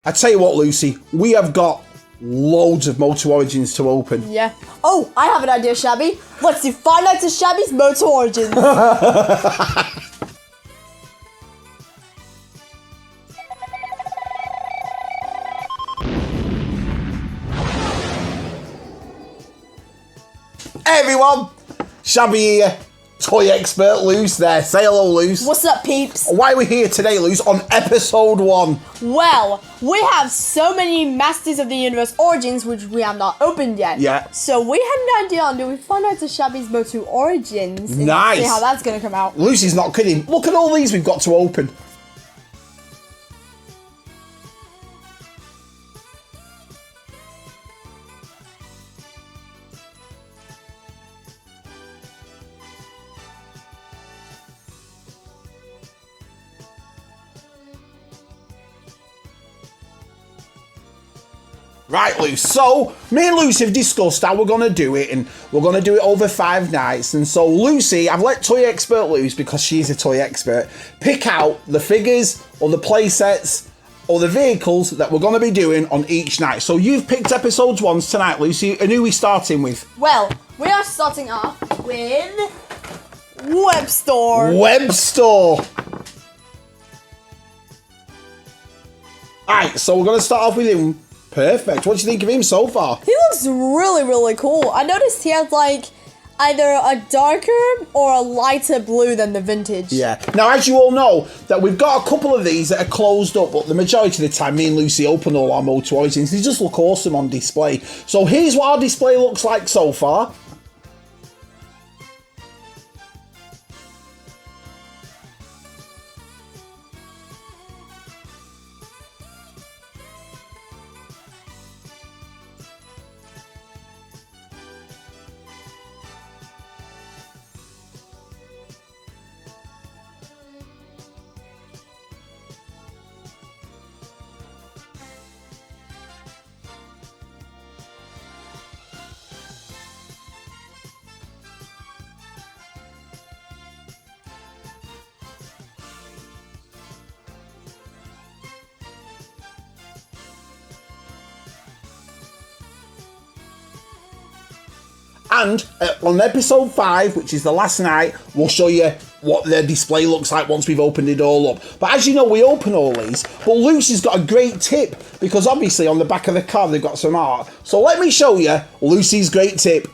I tell you what, Lucy, we have got loads of Motu Origins to open. Yeah. Oh, I have an idea, Shabby. Let's do 5 nights of Shabby's Motu Origins. Hey everyone, Shabby here, toy expert Luce there. Say hello, Luce. What's up, peeps? Why are we here today, Luce, on episode 1? Well, we have so many Masters of the Universe Origins, which we have not opened yet. Yeah. So we had an idea on doing 5 nights of Shabby's Motu Origins. And Nice. see how that's going to come out. Lucy's not kidding. Look at all these we've got to open. Right, Luce, so me and Lucy have discussed how we're going to do it, and we're going to do it over 5 nights. And so Lucy, I've let toy expert Luce, because she's a toy expert, pick out the figures or the play sets or the vehicles that we're going to be doing on each night. So you've picked episodes 1 tonight, Lucy, and who are we starting with? Well, we are starting off with Webstore. Webstore. Alright, so we're going to start off with him. Perfect. What do you think of him so far? He looks really, really cool. I noticed he has like either a darker or a lighter blue than the vintage. Yeah. Now, as you all know, that we've got a couple of these that are closed up, but the majority of the time, me and Lucy open all our Motu Origins. They just look awesome on display. So here's what our display looks like so far. And on episode 5, which is the last night, we'll show you what the display looks like once we've opened it all up. But as you know, we open all these, but Lucy's got a great tip, because obviously on the back of the card they've got some art. So let me show you Lucy's great tip.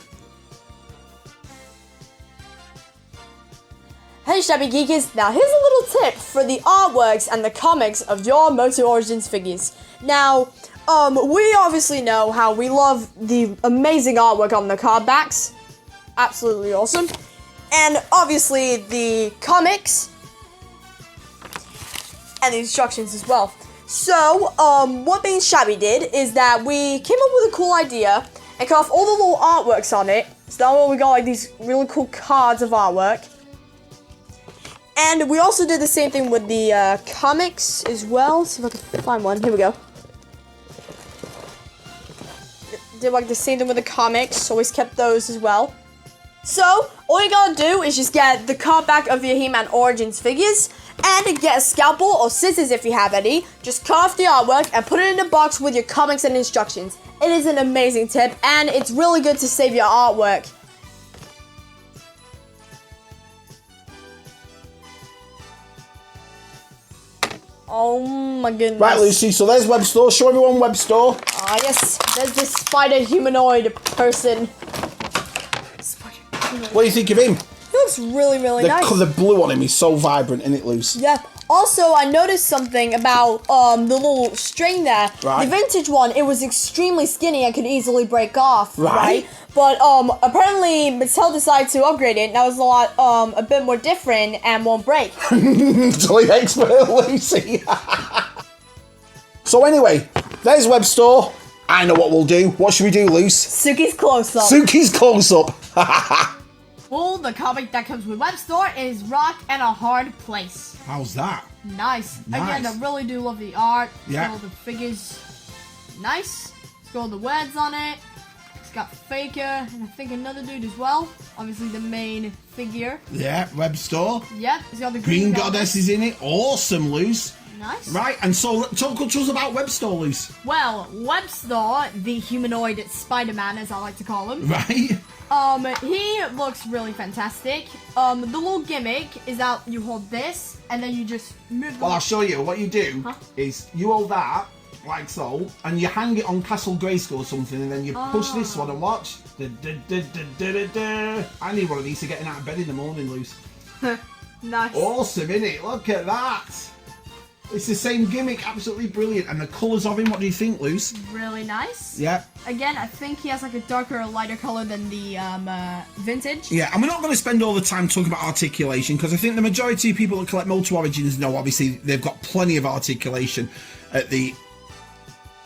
Hey Shabby Geekers, now here's a little tip for the artworks and the comics of your Motu Origins figures. Now, we obviously know how we love the amazing artwork on the card backs. Absolutely awesome. And obviously the comics and the instructions as well. So, what me and Shabby did is that we came up with a cool idea and cut off all the little artworks on it. So now we got like these really cool cards of artwork. And we also did the same thing with the comics as well. See if I can find one. Here we go. Did like the same thing with the comics. Always kept those as well. So, all you gotta do is just get the card back of your He-Man Origins figures and get a scalpel or scissors if you have any. Just cut off the artwork and put it in a box with your comics and instructions. It is an amazing tip and it's really good to save your artwork. Oh my goodness. Right, Lucy, so there's Webstore. Show everyone Webstore. Ah, yes. There's this spider humanoid person. What do you think of him? He looks really, really nice. The blue on him is so vibrant, isn't it, Lucy? Yeah. Also, I noticed something about the little string there. Right. The vintage one, it was extremely skinny and could easily break off. Right. But apparently Mattel decided to upgrade it. Now it's a bit more different and won't break. Toy expert Lucy. So anyway, there's Webstore. I know what we'll do. What should we do, Luce? Suki's close-up. Suki's close-up. Well, the comic that comes with Webstore is Rock and a Hard Place. How's that? Nice. Nice. Again, I really do love the art. Yeah. All the figures. Nice. It's got all the words on it. It's got Faker and I think another dude as well. Obviously the main figure. Yeah, Webstore. Yep. It's got the Green Goddess is in it. Awesome, Luce. Nice. Right, and so talk to us about Webstore, Luce. Well, Webstor, the humanoid Spider-Man, as I like to call him. Right. He looks really fantastic. The little gimmick is that you hold this, and then you just move. Well, I'll show you. What you do is you hold that like so, and you hang it on Castle Grayskull or something, and then you push this one and watch. I need one of these to get out of bed in the morning, Luce. Nice. Awesome, innit? Look at that. It's the same gimmick, absolutely brilliant. And the colours of him, what do you think, Luce? Really nice. Yeah. Again, I think he has like a darker or lighter color than the vintage. Yeah, and we're not going to spend all the time talking about articulation, because I think the majority of people that collect Motu Origins know, obviously, they've got plenty of articulation at the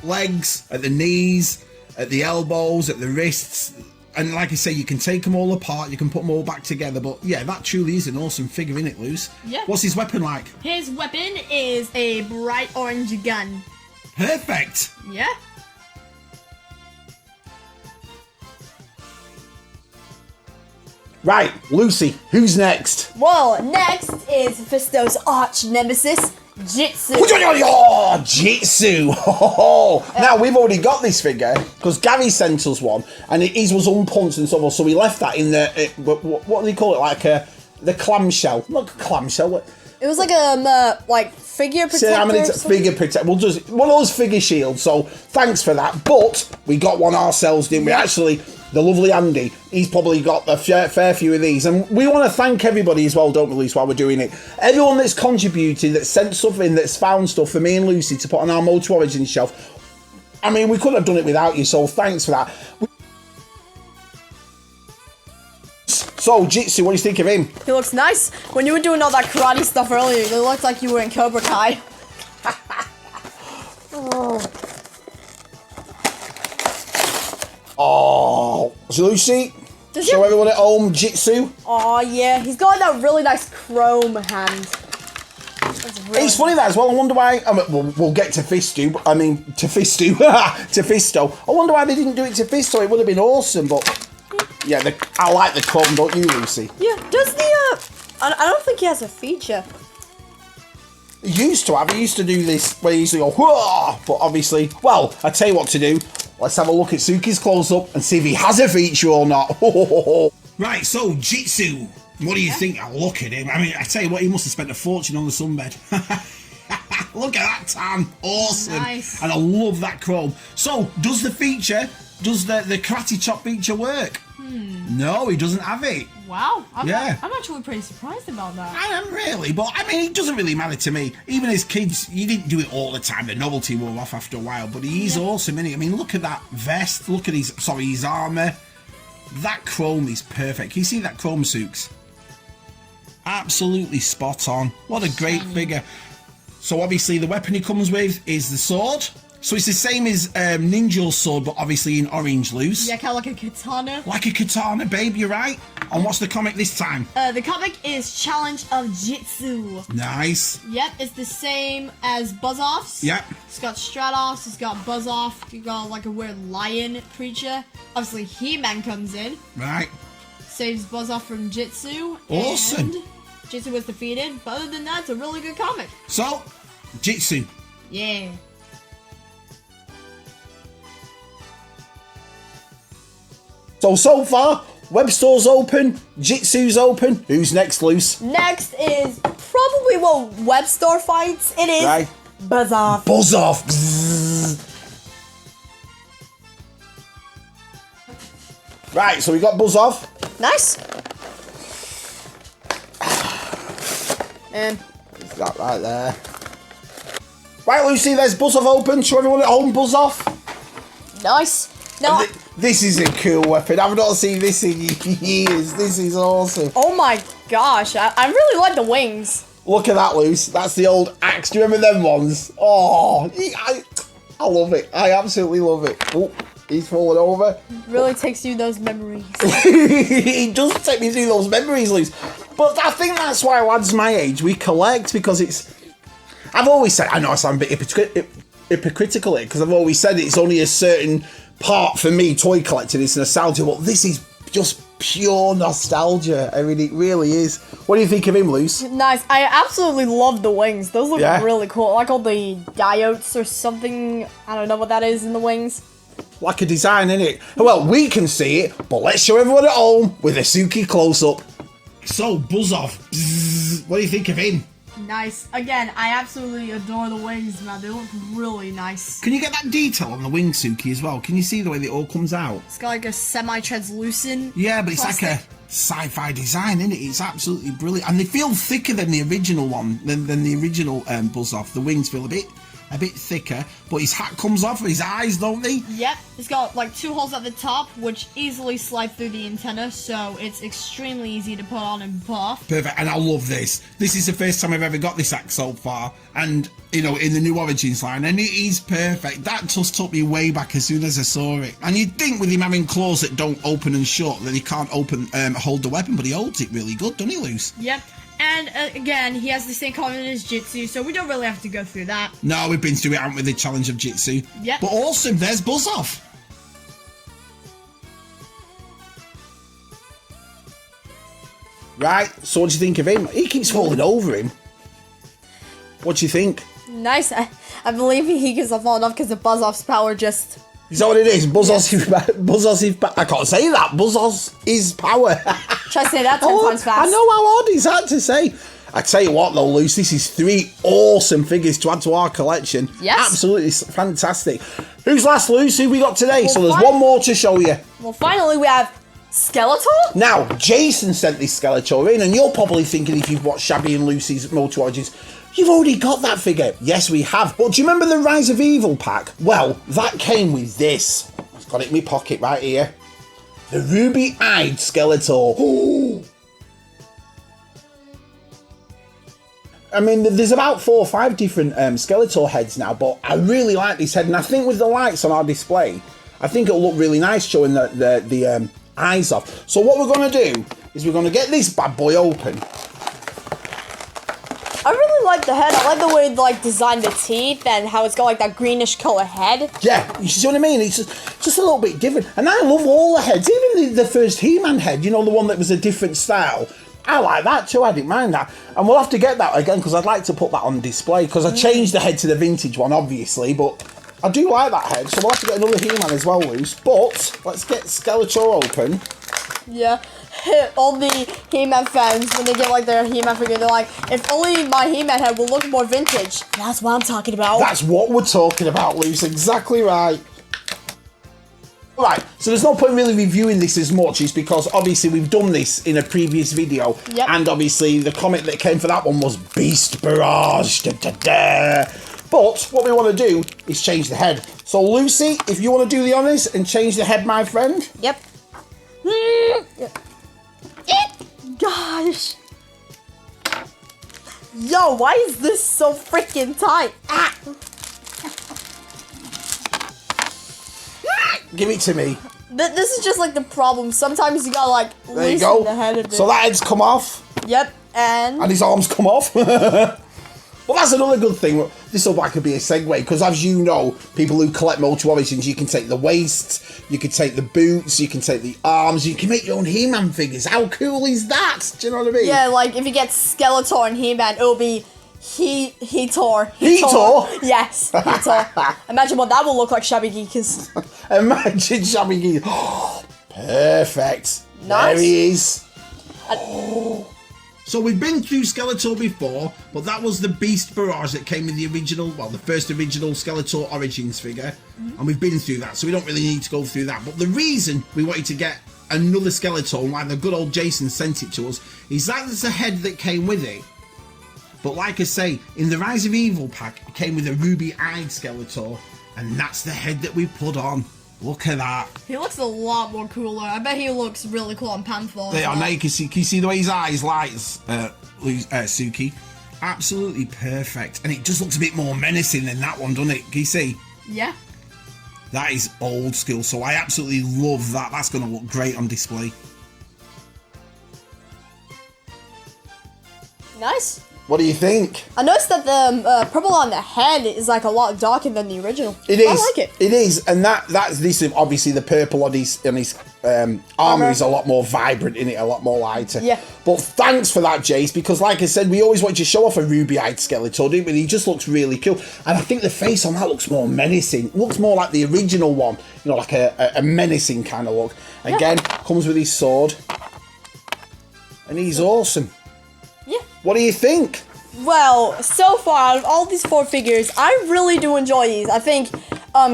legs, at the knees, at the elbows, at the wrists. And like I say, you can take them all apart, you can put them all back together, but yeah, that truly is an awesome figure, isn't it, Luce? Yeah. What's his weapon like? His weapon is a bright orange gun. Perfect! Yeah. Right, Lucy, who's next? Well, next is Fisto's arch nemesis, Jitsu. Oh, Jitsu! Now, we've already got this figure, because Gary sent us one, and his was unpunched and so on, so we left that in the, what do they call it, like the clamshell. Not clamshell, what? It was like a figure protector. Figure protector. We'll just one of those figure shields. So thanks for that. But we got one ourselves, didn't we? Actually, the lovely Andy, he's probably got a fair few of these, and we want to thank everybody as well, don't we, Lucy, while we're doing it. Everyone that's contributed, that's sent stuff in, that's found stuff for me and Lucy to put on our Motu Origins shelf. I mean, we couldn't have done it without you. So thanks for that. So, Jitsu, what do you think of him? He looks nice. When you were doing all that karate stuff earlier, it looked like you were in Cobra Kai. Oh, so Lucy, show everyone at home Jitsu. Oh yeah, he's got that really nice chrome hand. It's funny that as well. I wonder why. I mean, we'll get to Fisto. I mean, to Fisto. To Fisto. I wonder why they didn't do it to Fisto. It would have been awesome, but yeah, I like the chrome, don't you, Lucy? Yeah, does the I don't think he has a feature. He used to have. He used to do this where he used to go, whoa! But obviously, well, I tell you what to do. Let's have a look at Suki's close-up and see if he has a feature or not. Right, so Jitsu. What do you think? Oh, look at him. I mean, I tell you what, he must have spent a fortune on the sunbed. Look at that tan. Awesome. Nice. And I love that chrome. So, does the karate chop feature work? No, he doesn't have it. Wow. I'm actually pretty surprised about that. I am really, but I mean, it doesn't really matter to me. Even as kids, you didn't do it all the time. The novelty wore off after a while, but he's awesome, isn't he? I mean, look at that vest. Look at his armour. That chrome is perfect. Can you see that chrome, Sooks? Absolutely spot on. What a great figure. So obviously the weapon he comes with is the sword. So it's the same as Ninja's sword, but obviously in orange, Luce. Yeah, kind of like a katana. Like a katana, babe, you're right. And what's the comic this time? The comic is Challenge of Jitsu. Nice. Yep, it's the same as Buzz-Off's. Yep. It's got Stratoffs, it's got Buzz-Off, you got like a weird lion creature. Obviously, He-Man comes in. Right. Saves Buzz-Off from Jitsu. Awesome. And Jitsu was defeated, but other than that, it's a really good comic. So, Jitsu. Yeah. So far, Webstore's open, Jitsu's open. Who's next, Luce? Next is probably what Webstore fights. It is Right. Buzz-Off. Buzz-Off. Right, so we got Buzz-Off. Nice. And Is that right there? Right, Lucy, there's Buzz-Off open. Show everyone at home Buzz-Off. nice. No. This is a cool weapon. I've not seen this in years. This is awesome. Oh my gosh, I really like the wings. Look at that, Luce. That's the old axe. Do you remember them ones? Oh, I love it. I absolutely love it. Oh, he's falling over. Really takes you those memories. It does take me through those memories, Luce. But I think that's why lads my age, we collect, because it's... I've always said... I know I sound a bit hypocritical here, because I've always said it's only a certain part for me, toy collecting, it's nostalgia, but this is just pure nostalgia. I mean, it really is. What do you think of him, Luce? Nice. I absolutely love the wings. Those look Yeah. really cool. I like all the diodes or something. I don't know what that is in the wings. Like a design, innit? Well, we can see it, but let's show everyone at home with a Suki close-up. So, buzz off. Bzzz. What do you think of him? Nice. Again, I absolutely adore the wings, man. They look really nice. Can you get that detail on the wing, Suki, as well? Can you see the way it all comes out? It's got like a semi-translucent. Yeah, but it's plastic. like a sci-fi design, isn't it? It's absolutely brilliant. And they feel thicker than the original one, than the original buzz off. The wings feel a bit thicker, but his hat comes off, his eyes, don't they? Yep, it's got like 2 holes at the top, which easily slide through the antenna, so it's extremely easy to put on and put off. Perfect, and I love this. This is the first time I've ever got this act so far, and, you know, in the new Origins line, and it is perfect. That just took me way back as soon as I saw it. And you'd think with him having claws that don't open and shut, that he can't hold the weapon, but he holds it really good, doesn't he, Luce? Yep. And again, he has the same color as Jitsu, so we don't really have to go through that. No, we've been through it, haven't we, the challenge of Jitsu? Yep. But awesome, there's Buzz Off. Right, so what do you think of him? He keeps falling over him. What do you think? Nice. I believe he gets falling off because of Buzz Off's power just... Is that what it is? Buzz Off's I can't say that. Buzz Off's is power. Try to say that 10 times fast. I know how hard is that to say. I tell you what though, Luce, this is 3 awesome figures to add to our collection. Yes. Absolutely fantastic. Who's last, Luce? Who we got today? Well, So there's one more to show you. Well, finally we have Skeletor? Now, Jason sent this Skeletor in, and you're probably thinking if you've watched Shabby and Lucy's Motu Origins, you've already got that figure. Yes, we have. But do you remember the Rise of Evil pack? Well, that came with this. I've got it in my pocket right here. The ruby-eyed Skeletor. Ooh. I mean, there's about 4 or 5 different Skeletor heads now, but I really like this head, and I think with the lights on our display, I think it'll look really nice showing the eyes off. So what we're going to do is we're going to get this bad boy open. I really like the head. I like the way they designed the teeth and how it's got like that greenish color head. Yeah, you see what I mean? It's just a little bit different. And I love all the heads, even the first He-Man head, you know, the one that was a different style. I like that too, I didn't mind that. And we'll have to get that again because I'd like to put that on display because I changed the head to the vintage one, obviously, but I do like that head, so we'll have to get another He-Man as well, Luce. But let's get Skeletor open. Yeah. All the He-Man fans, when they get like their He-Man figure, they're like, if only my He-Man head will look more vintage. That's what I'm talking about. That's what we're talking about, Luce. Exactly right. Right, so there's no point really reviewing this as much, is because obviously we've done this in a previous video, Yep. and obviously the comic that came for that one was Beast Barrage. Da, da, da. But what we want to do is change the head. So Lucy, if you want to do the honours and change the head, my friend. Yep. Gosh. Yo, why is this so freaking tight? Ah. Give it to me. This is just like the problem. Sometimes you gotta like There you loosen go. the head a bit. So that head's come off, Yep, and and his arms come off. Well, that's another good thing. This will could be a segue, because as you know, people who collect Motu Origins, you can take the waist, you can take the boots, you can take the arms, you can make your own He-Man figures. How cool is that? Do you know what I mean? yeah, like if you get Skeletor and He-Man, it'll be He-Tor. He-Tor? Yes, He-Tor. Imagine what that will look like, Shabby Geekers. Imagine Shabby Geek. Perfect. Nice. There he is. So we've been through Skeletor before, but that was the Beast Barrage that came with the original, well, the first original Skeletor Origins figure, and we've been through that, so we don't really need to go through that. But the reason we wanted to get another Skeletor, like the good old Jason sent it to us, is that there's a head that came with it. But like I say, in the Rise of Evil pack, it came with a ruby-eyed Skeletor, and that's the head that we put on. Look at that. He looks a lot more cooler. I bet he looks really cool on Panther. There, now you can see the way his eyes lights, Suki. Absolutely perfect. And it just looks a bit more menacing than that one, doesn't it? Can you see? Yeah. That is old school, so I absolutely love that. That's going to look great on display. Nice. What do you think? I noticed that the purple on the head is like a lot darker than the original. It is. I like it. It is, and this is obviously the purple on his armor is a lot more vibrant in it, a lot more lighter. Yeah. But thanks for that, Jace, because like I said, we always want to show off a ruby-eyed Skeletor, didn't we? He just looks really cool, and I think the face on that looks more menacing. It looks more like the original one, you know, like a menacing kind of look. Again, comes with his sword, and he's awesome. Yeah. What do you think? Well, so far, out of all these 4 figures, I really do enjoy these. I think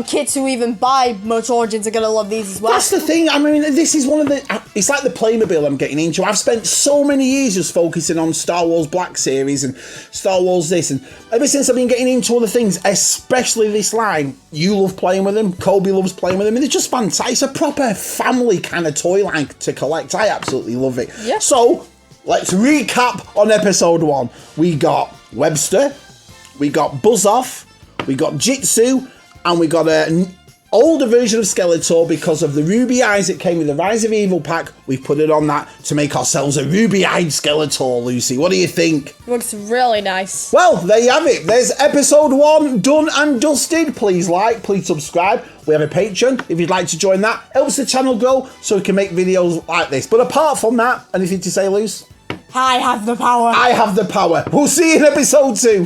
kids who even buy Motu Origins are going to love these as well. That's the thing. I mean, this is one of the... It's like the Playmobil I'm getting into. I've spent so many years just focusing on Star Wars Black Series and Star Wars this. And ever since I've been getting into other things, especially this line, you love playing with them. Kobe loves playing with them. And they're just fantastic. It's a proper family kind of toy line to collect. I absolutely love it. Yeah. So... let's recap on episode 1. We got Webster, we got Buzz Off, we got Jitsu, and we got an older version of Skeletor because of the ruby eyes that came with the Rise of Evil pack. We put it on that to make ourselves a ruby-eyed Skeletor, Lucy. What do you think? Looks really nice. Well, there you have it. There's episode 1 done and dusted. Please like, please subscribe. We have a Patreon if you'd like to join that. Helps the channel grow so we can make videos like this. But apart from that, anything to say, Luce? I have the power. I have the power. We'll see you in episode 2.